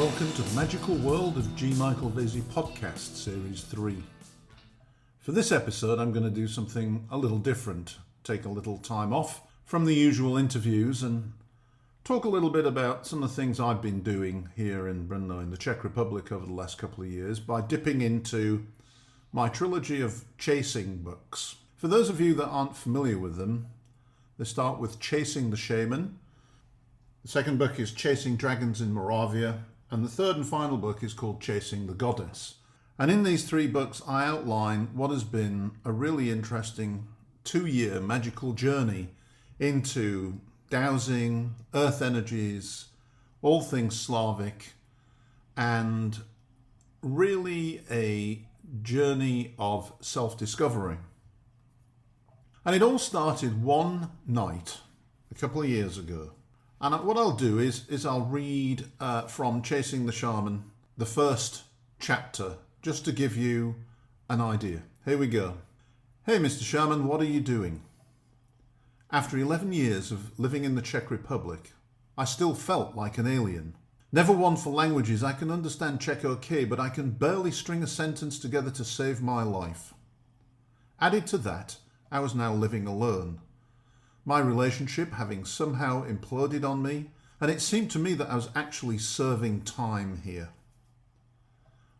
Welcome to the Magical World of G. Michael Vasey podcast, Series 3. For this episode, I'm going to do something a little different, take a little time off from the usual interviews and talk a little bit about some of the things I've been doing here in Brno in the Czech Republic over the last couple of years by dipping into my trilogy of chasing books. For those of you that aren't familiar with them, they start with Chasing the Shaman. The second book is Chasing Dragons in Moravia, and the third and final book is called Chasing the Goddess. And in these three books, I outline what has been a really interesting 2-year magical journey into dowsing, earth energies, all things Slavic, and really a journey of self-discovery. And it all started one night a couple of years ago. And what I'll do is I'll read from Chasing the Shaman, the first chapter, just to give you an idea. Here we go. Hey, Mr. Shaman, what are you doing? After 11 years of living in the Czech Republic, I still felt like an alien. Never one for languages. I can understand Czech okay, but I can barely string a sentence together to save my life. Added to that, I was now living alone. My relationship having somehow imploded on me, and it seemed to me that I was actually serving time here.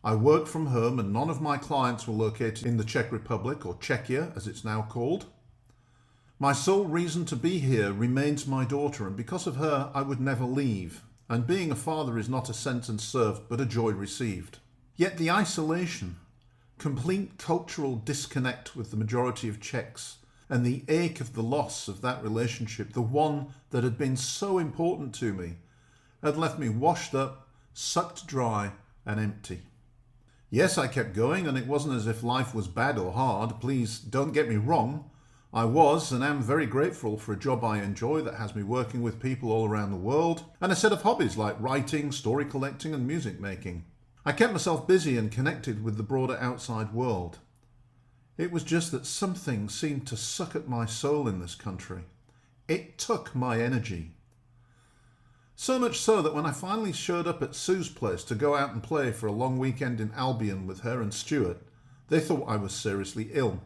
I worked from home and none of my clients were located in the Czech Republic, or Czechia as it's now called. My sole reason to be here remains my daughter, and because of her I would never leave, and being a father is not a sentence served but a joy received. Yet the isolation, complete cultural disconnect with the majority of Czechs, and the ache of the loss of that relationship, the one that had been so important to me, had left me washed up, sucked dry and empty. Yes, I kept going, and it wasn't as if life was bad or hard. Please don't get me wrong. I was and am very grateful for a job I enjoy that has me working with people all around the world, and a set of hobbies like writing, story collecting and music making. I kept myself busy and connected with the broader outside world. It was just that something seemed to suck at my soul in this country. It took my energy. So much so that when I finally showed up at Sue's place to go out and play for a long weekend in Albion with her and Stuart, they thought I was seriously ill.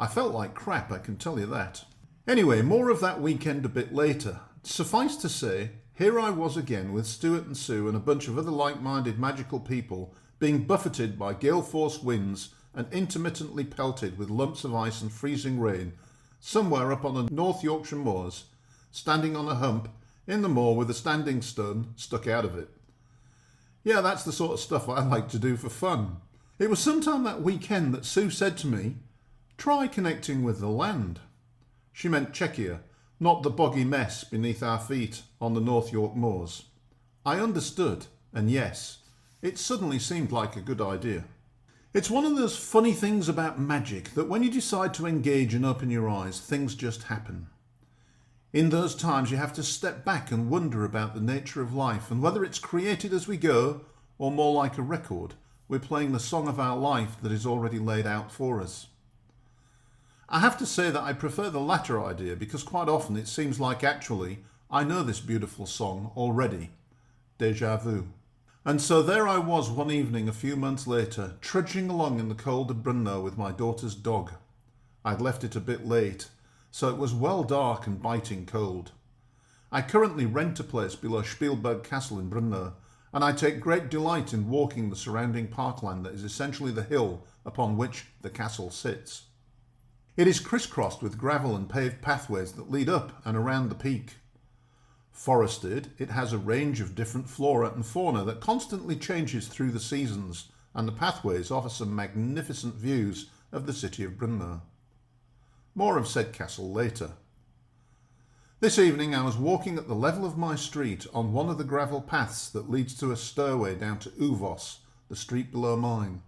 I felt like crap, I can tell you that. Anyway, more of that weekend a bit later. Suffice to say, here I was again with Stuart and Sue and a bunch of other like-minded magical people being buffeted by gale-force winds and intermittently pelted with lumps of ice and freezing rain somewhere up on the North Yorkshire moors, standing on a hump in the moor with a standing stone stuck out of it. Yeah, that's the sort of stuff I like to do for fun. It was sometime that weekend that Sue said to me, "Try connecting with the land." She meant Czechia, not the boggy mess beneath our feet on the North York moors. I understood, and yes, it suddenly seemed like a good idea. It's one of those funny things about magic that when you decide to engage and open your eyes, things just happen. In those times you have to step back and wonder about the nature of life and whether it's created as we go or more like a record, we're playing the song of our life that is already laid out for us. I have to say that I prefer the latter idea because quite often it seems like actually I know this beautiful song already. Déjà vu. And so there I was one evening a few months later, trudging along in the cold of Brno with my daughter's dog. I'd left it a bit late, so it was well dark and biting cold. I currently rent a place below Spielberg Castle in Brno, and I take great delight in walking the surrounding parkland that is essentially the hill upon which the castle sits. It is crisscrossed with gravel and paved pathways that lead up and around the peak. Forested, it has a range of different flora and fauna that constantly changes through the seasons, and the pathways offer some magnificent views of the city of Brno. More of said castle later. This evening I was walking at the level of my street on one of the gravel paths that leads to a stairway down to Uvos, the street below mine.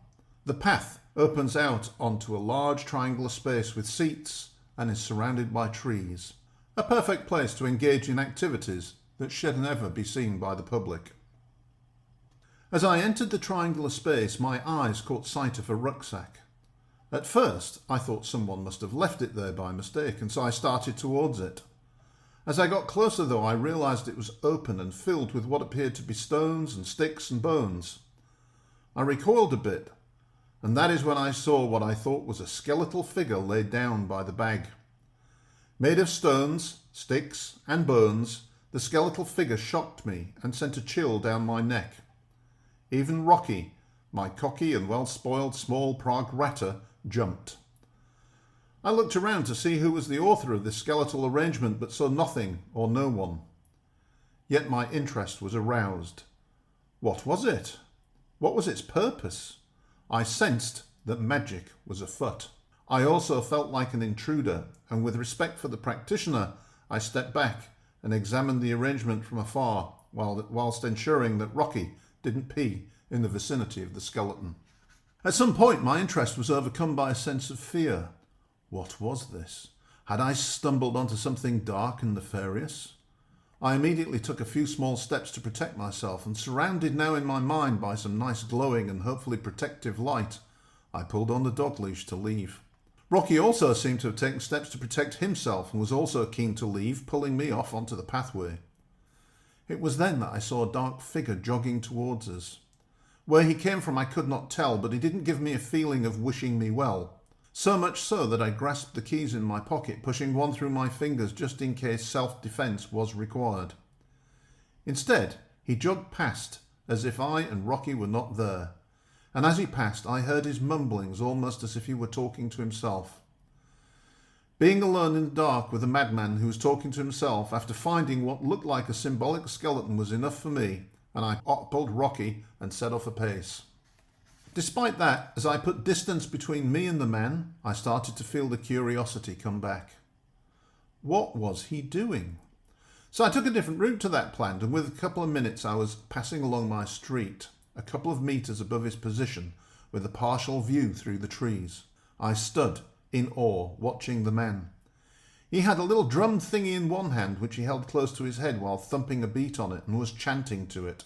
The path opens out onto a large triangular space with seats and is surrounded by trees. A perfect place to engage in activities that should never be seen by the public. As I entered the triangular space, my eyes caught sight of a rucksack. At first, I thought someone must have left it there by mistake, and so I started towards it. As I got closer though, I realised it was open and filled with what appeared to be stones and sticks and bones. I recoiled a bit, and that is when I saw what I thought was a skeletal figure laid down by the bag. Made of stones, sticks and bones, the skeletal figure shocked me and sent a chill down my neck. Even Rocky, my cocky and well-spoiled small Prague ratter, jumped. I looked around to see who was the author of this skeletal arrangement, but saw nothing or no one. Yet my interest was aroused. What was it? What was its purpose? I sensed that magic was afoot. I also felt like an intruder, and with respect for the practitioner, I stepped back and examined the arrangement from afar, whilst ensuring that Rocky didn't pee in the vicinity of the skeleton. At some point, my interest was overcome by a sense of fear. What was this? Had I stumbled onto something dark and nefarious? I immediately took a few small steps to protect myself, and surrounded now in my mind by some nice glowing and hopefully protective light, I pulled on the dog leash to leave. Rocky also seemed to have taken steps to protect himself and was also keen to leave, pulling me off onto the pathway. It was then that I saw a dark figure jogging towards us. Where he came from I could not tell, but he didn't give me a feeling of wishing me well. So much so that I grasped the keys in my pocket, pushing one through my fingers just in case self-defence was required. Instead, he jogged past as if I and Rocky were not there, and as he passed I heard his mumblings almost as if he were talking to himself. Being alone in the dark with a madman who was talking to himself after finding what looked like a symbolic skeleton was enough for me, and I pulled Rocky and set off apace. Despite that, as I put distance between me and the man, I started to feel the curiosity come back. What was he doing? So I took a different route to that planned, and within a couple of minutes I was passing along my street, a couple of metres above his position, with a partial view through the trees. I stood in awe, watching the man. He had a little drum thingy in one hand, which he held close to his head while thumping a beat on it, and was chanting to it.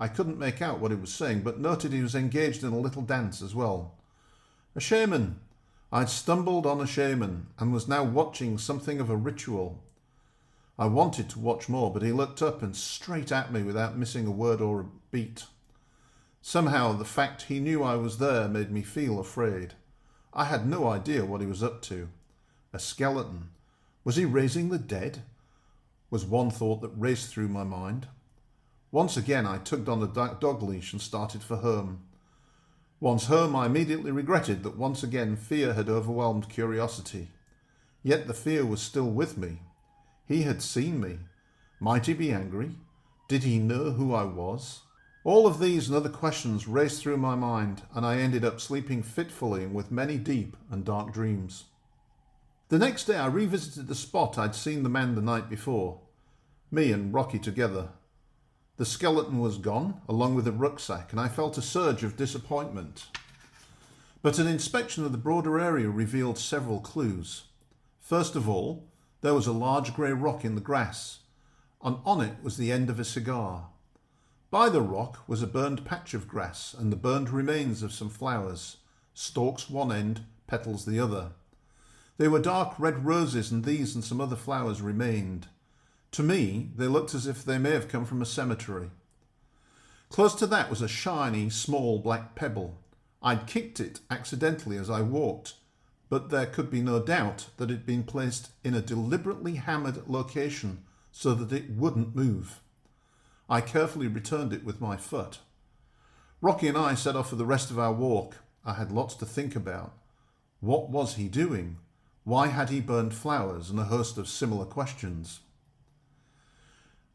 I couldn't make out what he was saying, but noted he was engaged in a little dance as well. A shaman. I'd stumbled on a shaman, and was now watching something of a ritual. I wanted to watch more, but he looked up and straight at me without missing a word or a beat. Somehow the fact he knew I was there made me feel afraid. I had no idea what he was up to. A skeleton. Was he raising the dead? Was one thought that raced through my mind. Once again I tugged on the dog leash and started for home. Once home I immediately regretted that once again fear had overwhelmed curiosity. Yet the fear was still with me. He had seen me. Might he be angry? Did he know who I was? All of these and other questions raced through my mind, and I ended up sleeping fitfully and with many deep and dark dreams. The next day I revisited the spot I'd seen the man the night before. Me and Rocky together. The skeleton was gone, along with the rucksack, and I felt a surge of disappointment. But an inspection of the broader area revealed several clues. First of all, there was a large grey rock in the grass, and on it was the end of a cigar. By the rock was a burned patch of grass and the burned remains of some flowers, stalks one end, petals the other. They were dark red roses, and these and some other flowers remained. To me, they looked as if they may have come from a cemetery. Close to that was a shiny, small black pebble. I'd kicked it accidentally as I walked, but there could be no doubt that it had been placed in a deliberately hammered location so that it wouldn't move. I carefully returned it with my foot. Rocky and I set off for the rest of our walk. I had lots to think about. What was he doing? Why had he burned flowers, and a host of similar questions?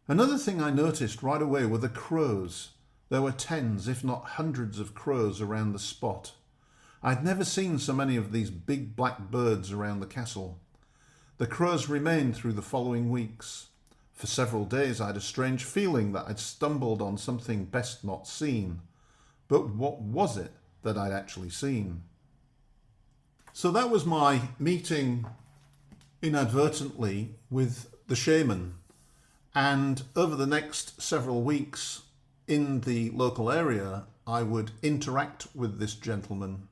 Another thing I noticed right away were the crows. There were tens, if not hundreds of crows around the spot. I'd never seen so many of these big black birds around the castle. The crows remained through the following weeks. For several days I had a strange feeling that I'd stumbled on something best not seen. But what was it that I'd actually seen? So that was my meeting inadvertently with the shaman. And over the next several weeks in the local area, I would interact with this gentleman,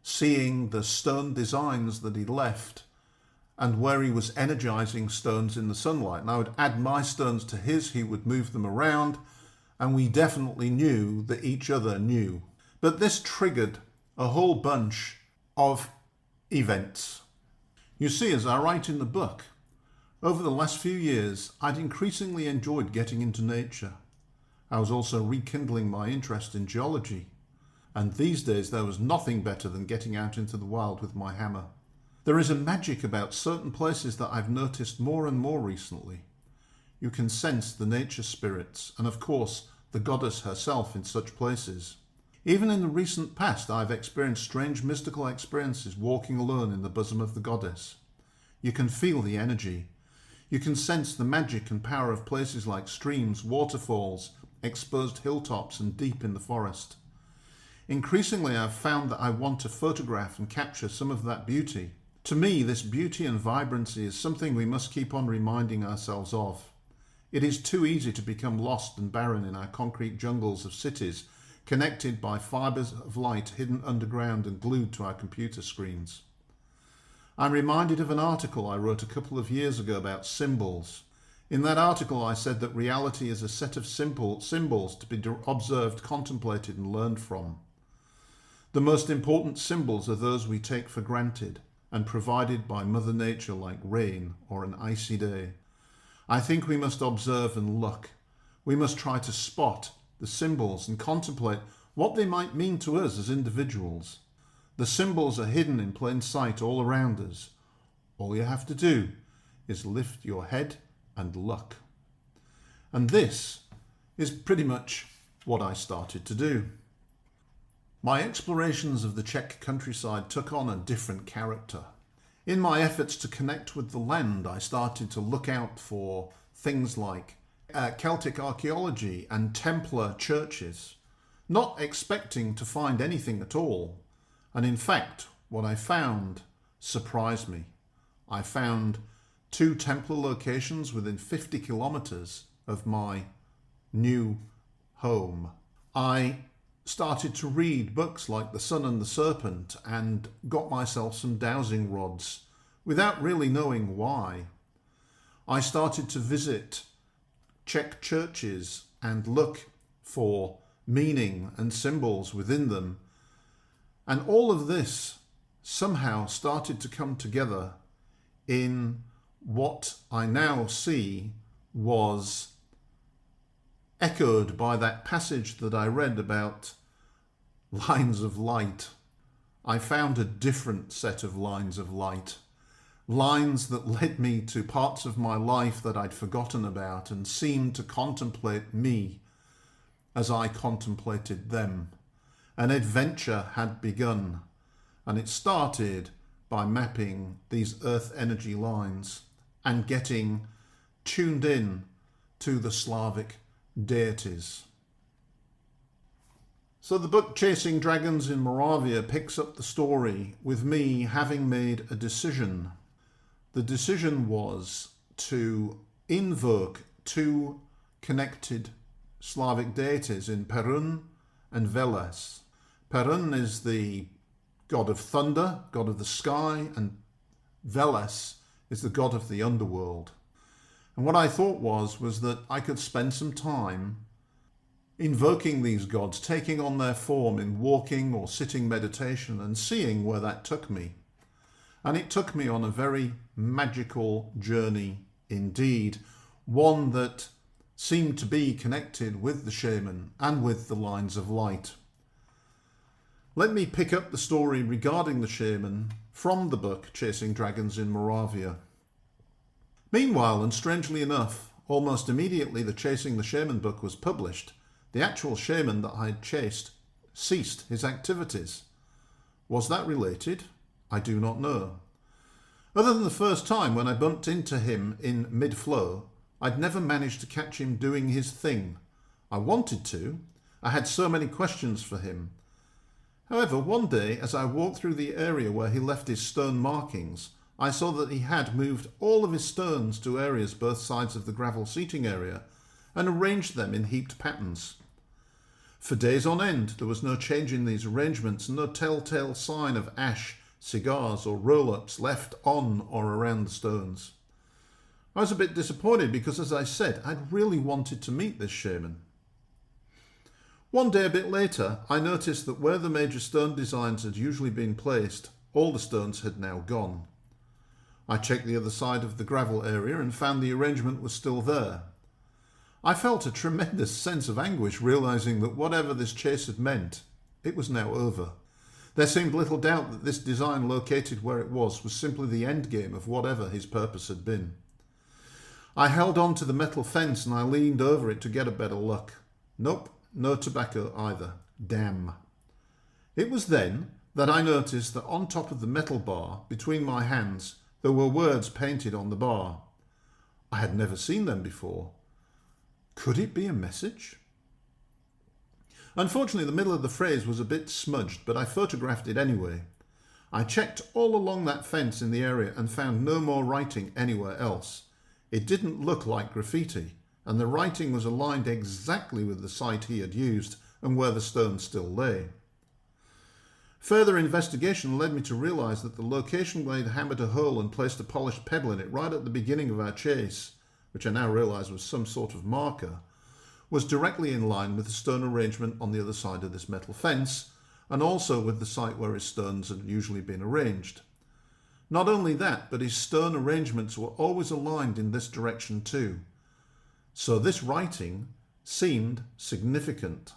seeing the stone designs that he left, and where he was energizing stones in the sunlight. And I would add my stones to his, he would move them around, and we definitely knew that each other knew. But this triggered a whole bunch of events. You see, as I write in the book, over the last few years, I'd increasingly enjoyed getting into nature. I was also rekindling my interest in geology, and these days there was nothing better than getting out into the wild with my hammer. There is a magic about certain places that I've noticed more and more recently. You can sense the nature spirits and, of course, the goddess herself in such places. Even in the recent past, I've experienced strange mystical experiences walking alone in the bosom of the goddess. You can feel the energy. You can sense the magic and power of places like streams, waterfalls, exposed hilltops, and deep in the forest. Increasingly, I've found that I want to photograph and capture some of that beauty. To me, this beauty and vibrancy is something we must keep on reminding ourselves of. It is too easy to become lost and barren in our concrete jungles of cities, connected by fibres of light hidden underground and glued to our computer screens. I'm reminded of an article I wrote a couple of years ago about symbols. In that article, I said that reality is a set of symbols to be observed, contemplated, and learned from. The most important symbols are those we take for granted and provided by Mother Nature, like rain or an icy day. I think we must observe and look. We must try to spot the symbols and contemplate what they might mean to us as individuals. The symbols are hidden in plain sight all around us. All you have to do is lift your head and look. And this is pretty much what I started to do. My explorations of the Czech countryside took on a different character. In my efforts to connect with the land, I started to look out for things like Celtic archaeology and Templar churches, not expecting to find anything at all. And in fact, what I found surprised me. I found 2 Templar locations within 50 kilometers of my new home. I started to read books like The Sun and the Serpent and got myself some dowsing rods without really knowing why. I started to visit Czech churches and look for meaning and symbols within them. And all of this somehow started to come together in what I now see was echoed by that passage that I read about lines of light. I found a different set of lines of light, lines that led me to parts of my life that I'd forgotten about and seemed to contemplate me as I contemplated them. An adventure had begun, and it started by mapping these earth energy lines and getting tuned in to the Slavic deities. So the book Chasing Dragons in Moravia picks up the story with me having made a decision. The decision was to invoke 2 connected Slavic deities in Perun and Veles. Perun is the god of thunder, god of the sky, and Veles is the god of the underworld. And what I thought was that I could spend some time invoking these gods, taking on their form in walking or sitting meditation and seeing where that took me. And it took me on a very magical journey indeed, one that seemed to be connected with the shaman and with the lines of light. Let me pick up the story regarding the shaman from the book Chasing Dragons in Moravia. Meanwhile, and strangely enough, almost immediately the Chasing the Shaman book was published, the actual shaman that I had chased ceased his activities. Was that related? I do not know. Other than the first time when I bumped into him in mid-flow, I'd never managed to catch him doing his thing. I wanted to. I had so many questions for him. However, one day, as I walked through the area where he left his stone markings, I saw that he had moved all of his stones to areas both sides of the gravel seating area and arranged them in heaped patterns. For days on end, there was no change in these arrangements and no telltale sign of ash cigars or roll-ups left on or around the stones. I was a bit disappointed because, as I said, I'd really wanted to meet this shaman. One day a bit later, I noticed that where the major stone designs had usually been placed, all the stones had now gone. I checked the other side of the gravel area and found the arrangement was still there. I felt a tremendous sense of anguish realising that whatever this chase had meant, it was now over. There seemed little doubt that this design located where it was simply the end game of whatever his purpose had been. I held on to the metal fence and I leaned over it to get a better look. Nope, no tobacco either. Damn. It was then that I noticed that on top of the metal bar, between my hands, there were words painted on the bar. I had never seen them before. Could it be a message? Unfortunately, the middle of the phrase was a bit smudged, but I photographed it anyway. I checked all along that fence in the area and found no more writing anywhere else. It didn't look like graffiti, and the writing was aligned exactly with the site he had used and where the stone still lay. Further investigation led me to realise that the location where he'd hammered a hole and placed a polished pebble in it right at the beginning of our chase, which I now realise was some sort of marker, was directly in line with the stone arrangement on the other side of this metal fence, and also with the site where his stones had usually been arranged. Not only that, but his stone arrangements were always aligned in this direction too. So this writing seemed significant.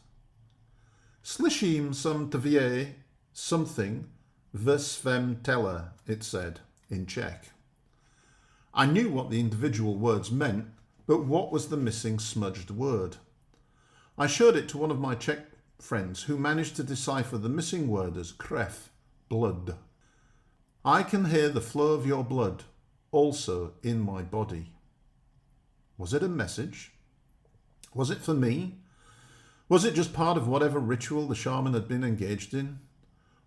Slishim some tvie something vesvem teller, it said, in Czech. I knew what the individual words meant, but what was the missing smudged word? I showed it to one of my Czech friends who managed to decipher the missing word as krev, blood. I can hear the flow of your blood, also in my body. Was it a message? Was it for me? Was it just part of whatever ritual the shaman had been engaged in?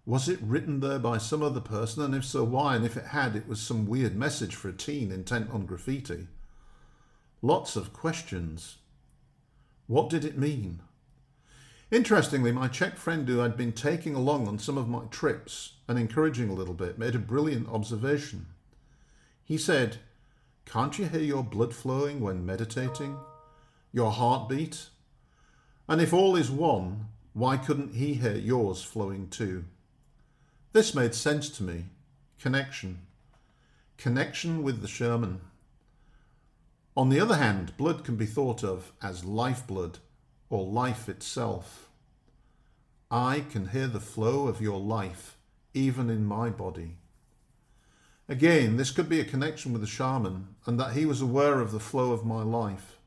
Was it written there by some other person, and if so, why? And if it had, it was some weird message for a teen intent on graffiti. Lots of questions. What did it mean? Interestingly, my Czech friend who I'd been taking along on some of my trips and encouraging a little bit made a brilliant observation. He said, "Can't you hear your blood flowing when meditating? Your heartbeat? And if all is one, why couldn't he hear yours flowing too?" This made sense to me. Connection. Connection with the shaman. On the other hand, blood can be thought of as lifeblood or life itself. I can hear the flow of your life, even in my body. Again, this could be a connection with the shaman, and that he was aware of the flow of my life.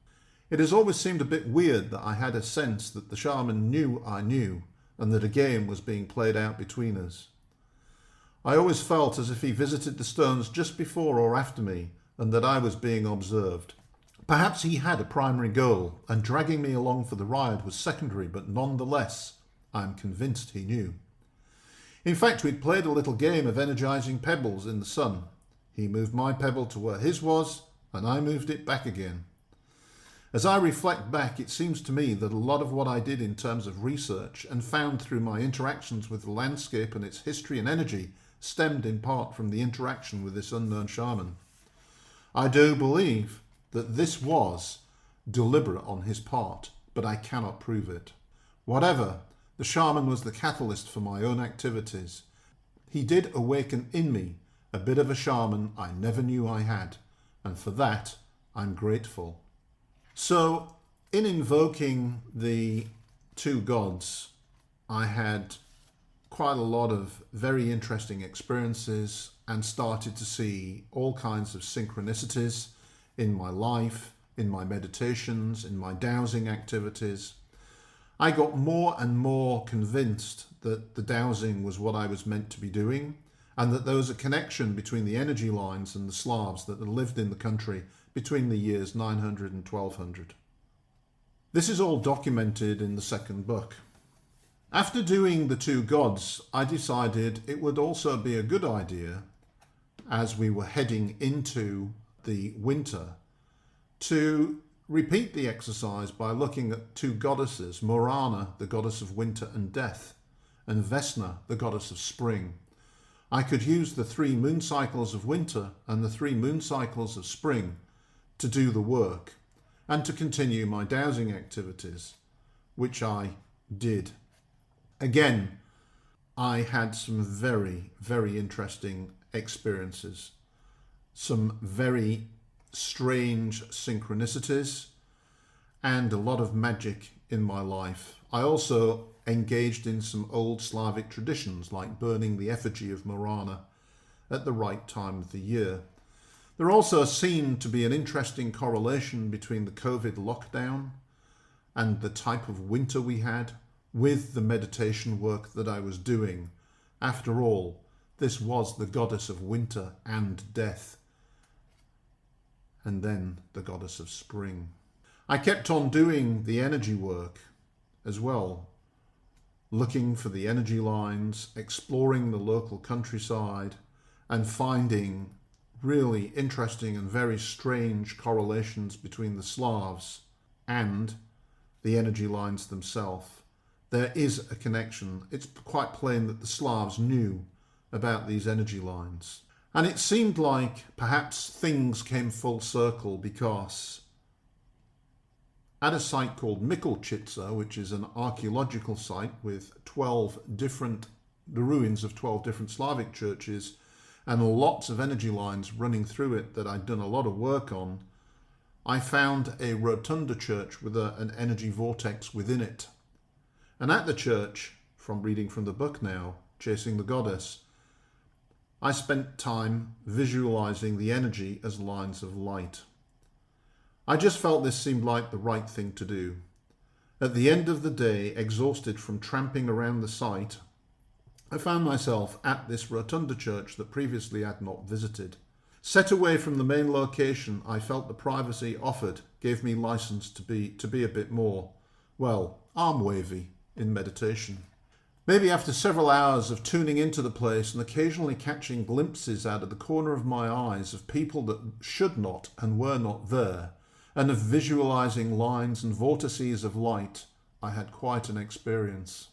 It has always seemed a bit weird that I had a sense that the shaman knew I knew, and that a game was being played out between us. I always felt as if he visited the stones just before or after me, and that I was being observed. Perhaps he had a primary goal, and dragging me along for the ride was secondary, but nonetheless, I'm convinced he knew. In fact, we'd played a little game of energising pebbles in the sun. He moved my pebble to where his was, and I moved it back again. As I reflect back, it seems to me that a lot of what I did in terms of research and found through my interactions with the landscape and its history and energy stemmed in part from the interaction with this unknown shaman. I do believe that this was deliberate on his part, but I cannot prove it. Whatever, the shaman was the catalyst for my own activities. He did awaken in me a bit of a shaman I never knew I had, and for that I'm grateful. So, in invoking the two gods, I had quite a lot of very interesting experiences and started to see all kinds of synchronicities in my life, in my meditations, in my dowsing activities. I got more and more convinced that the dowsing was what I was meant to be doing, and that there was a connection between the energy lines and the Slavs that had lived in the country between the years 900 and 1200. This is all documented in the second book. After doing the two gods, I decided it would also be a good idea, as we were heading into the winter, to repeat the exercise by looking at two goddesses, Morana, the goddess of winter and death, and Vesna, the goddess of spring. I could use the 3 moon cycles of winter and the 3 moon cycles of spring to do the work and to continue my dowsing activities, which I did. Again, I had some very, very interesting experiences, some very strange synchronicities, and a lot of magic in my life. I also engaged in some old Slavic traditions like burning the effigy of Moravia at the right time of the year. There also seemed to be an interesting correlation between the COVID lockdown and the type of winter we had with the meditation work that I was doing. After all, this was the goddess of winter and death, and then the goddess of spring. I kept on doing the energy work as well, looking for the energy lines, exploring the local countryside, and finding really interesting and very strange correlations between the Slavs and the energy lines themselves. There is a connection. It's quite plain that the Slavs knew about these energy lines. And it seemed like perhaps things came full circle because at a site called Mikulčice, which is an archaeological site with the ruins of 12 different Slavic churches and lots of energy lines running through it that I'd done a lot of work on, I found a rotunda church with an energy vortex within it. And at the church, from reading from the book now, Chasing the Goddess, I spent time visualizing the energy as lines of light. I just felt this seemed like the right thing to do. At the end of the day, exhausted from tramping around the site, I found myself at this rotunda church that previously I had not visited. Set away from the main location, I felt the privacy offered gave me license to be a bit more, well, arm-wavy in meditation. Maybe after several hours of tuning into the place and occasionally catching glimpses out of the corner of my eyes of people that should not and were not there, and of visualizing lines and vortices of light, I had quite an experience.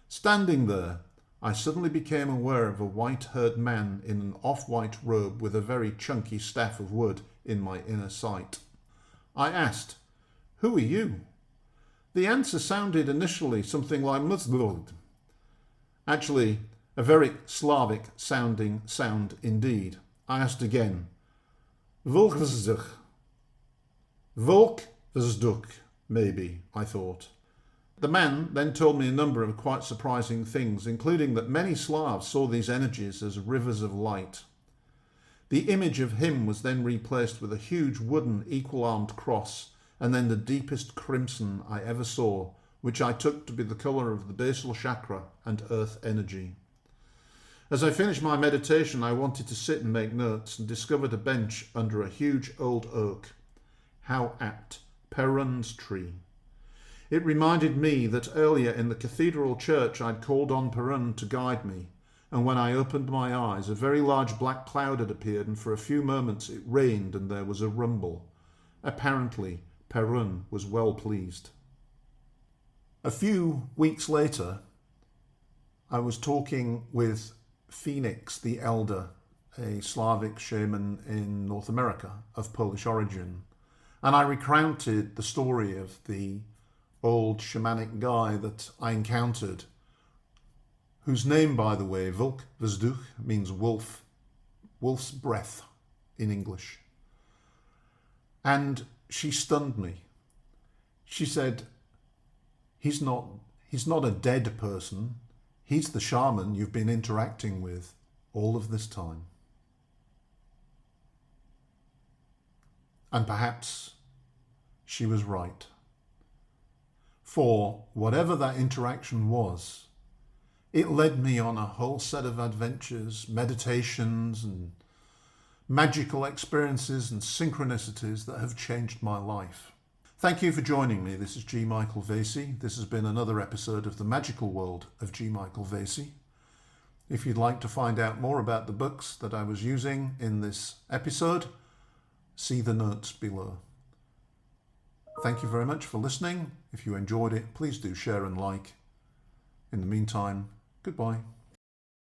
Standing there, I suddenly became aware of a white-haired man in an off-white robe with a very chunky staff of wood in my inner sight. I asked, "Who are you?" The answer sounded initially something like Muzlud. Actually, a very Slavic-sounding sound indeed. I asked again, "Volk Vzduch, maybe," I thought. The man then told me a number of quite surprising things, including that many Slavs saw these energies as rivers of light. The image of him was then replaced with a huge wooden equal-armed cross, and then the deepest crimson I ever saw, which I took to be the colour of the basal chakra and earth energy. As I finished my meditation, I wanted to sit and make notes and discovered a bench under a huge old oak. How apt, Perun's tree. It reminded me that earlier in the cathedral church I'd called on Perun to guide me, and when I opened my eyes a very large black cloud had appeared, and for a few moments it rained and there was a rumble. Apparently Perun was well pleased. A few weeks later, I was talking with Phoenix the Elder, a Slavic shaman in North America of Polish origin, and I recounted the story of the old shamanic guy that I encountered, whose name, by the way, Volk Vzduch, means wolf's breath in English. And she stunned me. She said, he's not a dead person. He's the shaman you've been interacting with all of this time. And perhaps she was right. For whatever that interaction was, it led me on a whole set of adventures, meditations, and magical experiences and synchronicities that have changed my life. Thank you for joining me. This is G. Michael Vasey. This has been another episode of The Magical World of G. Michael Vasey. If you'd like to find out more about the books that I was using in this episode, see the notes below. Thank you very much for listening. If you enjoyed it, please do share and like. In the meantime, goodbye.